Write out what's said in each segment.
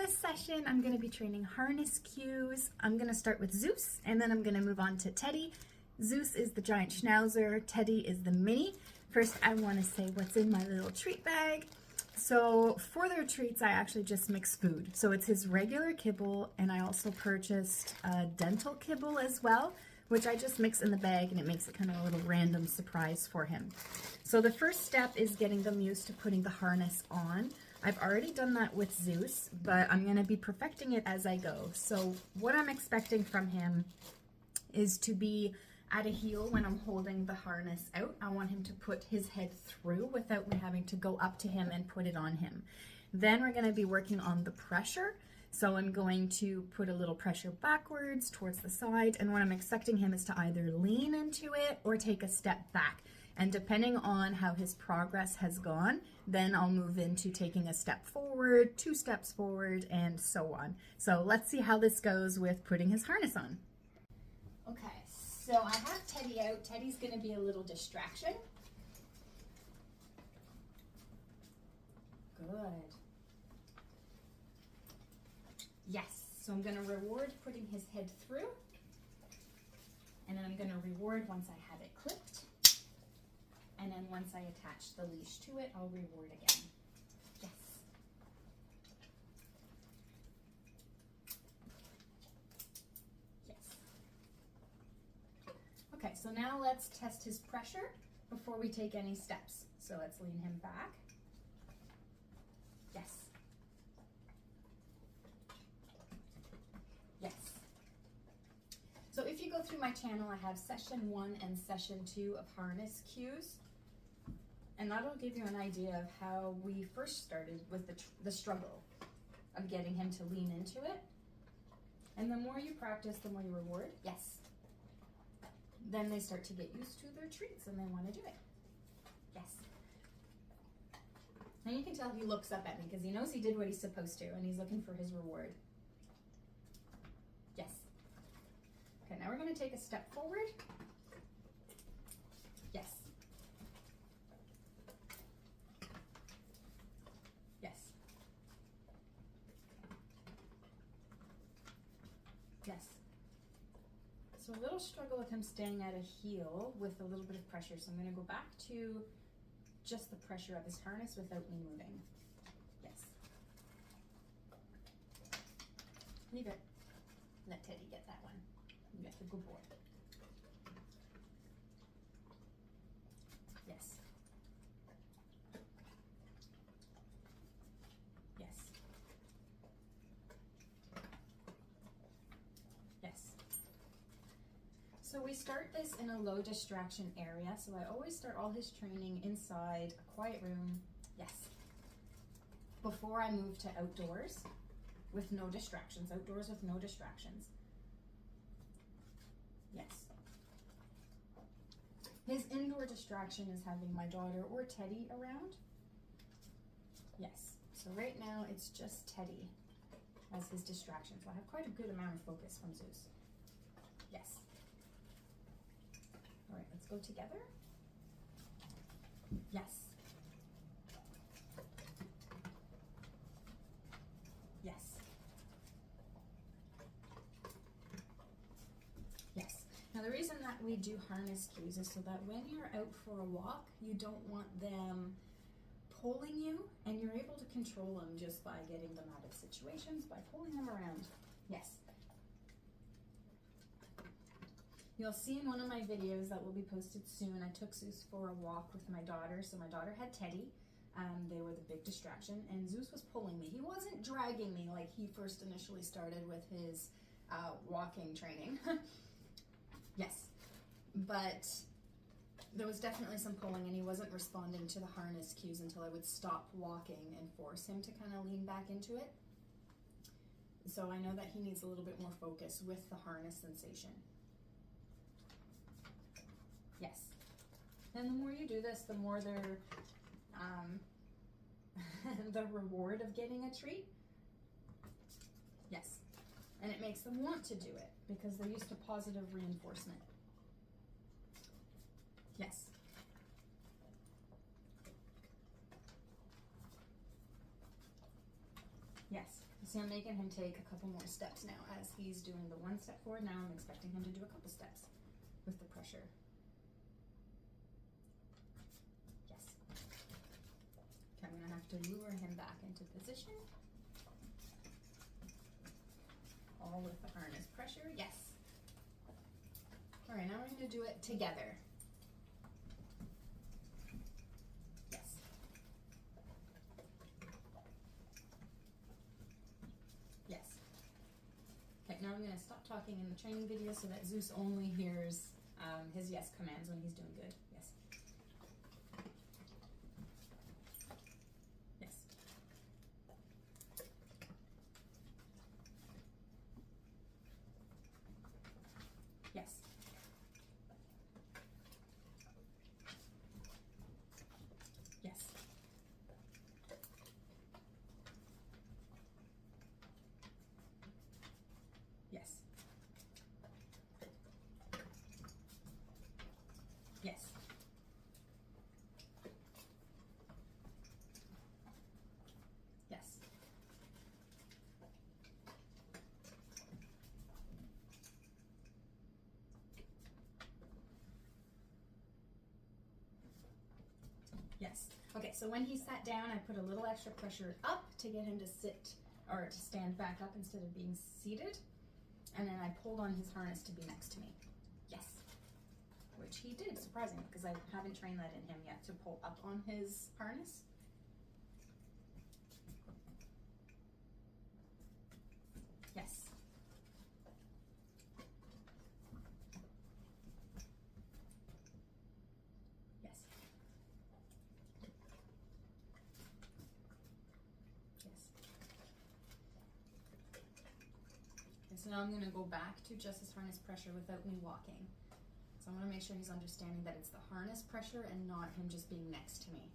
this session, I'm going to be training harness cues. I'm going to start with Zeus, and then I'm going to move on to Teddy. Zeus is the giant schnauzer, Teddy is the mini. First, I want to say what's in my little treat bag. So for their treats, I actually just mix food. So it's his regular kibble, and I also purchased a dental kibble as well, which I just mix in the bag, and it makes it kind of a little random surprise for him. So the first step is getting them used to putting the harness on. I've already done that with Zeus, but I'm going to be perfecting it as I go. So what I'm expecting from him is to be at a heel when I'm holding the harness out. I want him to put his head through without me having to go up to him and put it on him. Then we're going to be working on the pressure. So I'm going to put a little pressure backwards towards the side, and what I'm expecting him is to either lean into it or take a step back. And depending on how his progress has gone, then I'll move into taking a step forward, 2 steps forward, and so on. So let's see how this goes with putting his harness on. Okay, so I have Teddy out. Teddy's going to be a little distraction. Good. Yes, so I'm going to reward putting his head through, and then I'm going to reward once I have it clipped, and then once I attach the leash to it, I'll reward again. Yes. Yes. Okay, so now let's test his pressure before we take any steps. So let's lean him back. Yes. Yes. So if you go through my channel, I have session 1 and session 2 of harness cues. And that'll give you an idea of how we first started with the struggle of getting him to lean into it. And the more you practice, the more you reward. Yes. Then they start to get used to their treats and they want to do it. Yes. And you can tell he looks up at me because he knows he did what he's supposed to and he's looking for his reward. Yes. Okay, now we're going to take a step forward. Yes. Yes. Yes. So a little struggle with him staying at a heel with a little bit of pressure. So I'm going to go back to just the pressure of his harness without me moving. Yes. Leave it. Let Teddy get that one. That's a good boy. Yes. Yes. Yes. So we start this in a low distraction area. So I always start all his training inside a quiet room. Yes. Before I move to outdoors with no distractions. Outdoors with no distractions. Yes. His indoor distraction is having my daughter or Teddy around. Yes. So right now it's just Teddy as his distraction. So I have quite a good amount of focus from Zeus. Yes. All right, let's go together. Yes. Yes. Yes. Now the reason that we do harness cues is so that when you're out for a walk, you don't want them pulling you, and you're able to control them just by getting them out of situations, by pulling them around. Yes. You'll see in one of my videos that will be posted soon, I took Zeus for a walk with my daughter. So my daughter had Teddy. They were the big distraction, and Zeus was pulling me. He wasn't dragging me like he first initially started with his walking training. Yes, but there was definitely some pulling, and he wasn't responding to the harness cues until I would stop walking and force him to kind of lean back into it. So I know that he needs a little bit more focus with the harness sensation. Yes. And the more you do this, the more they're the reward of getting a treat. Yes. And it makes them want to do it because they're used to positive reinforcement. Yes. Yes. See, I'm making him take a couple more steps now. As he's doing the one step forward, now I'm expecting him to do a couple steps with the pressure. Yes. Okay, I'm gonna have to lure him back into position. All with the harness pressure, yes. All right, now we're gonna do it together. Yes. Yes. Okay, now I'm gonna stop talking in the training video so that Zeus only hears his yes commands when he's doing good. Yes. Yes. Yes. Yes. Yes. Yes. Yes. Yes. Okay, so when he sat down, I put a little extra pressure up to get him to sit or to stand back up instead of being seated. And then I pulled on his harness to be next to me. Yes. Which he did, surprisingly, because I haven't trained that in him yet, to pull up on his harness. Yes. Yes. Yes. Okay, so now I'm going to go back to just his harness pressure without me walking. So I want to make sure he's understanding that it's the harness pressure and not him just being next to me.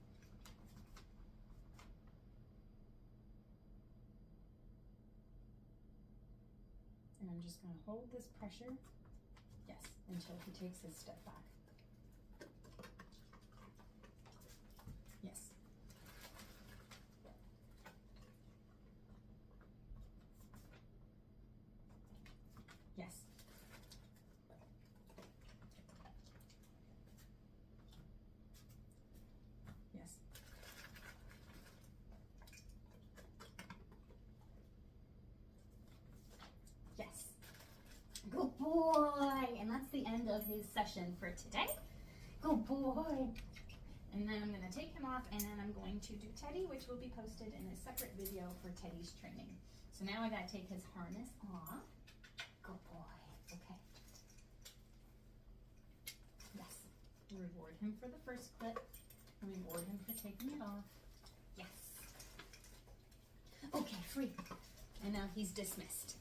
And I'm just going to hold this pressure, yes, until he takes his step back. Yes. Yes. Yes. Yes. Good boy. And that's the end of his session for today. Good boy. And then I'm going to take him off, and then I'm going to do Teddy, which will be posted in a separate video for Teddy's training. So now I got to take his harness off. Good boy. Okay. Yes. Reward him for the first clip. Reward him for taking it off. Yes. Okay, free. And now he's dismissed.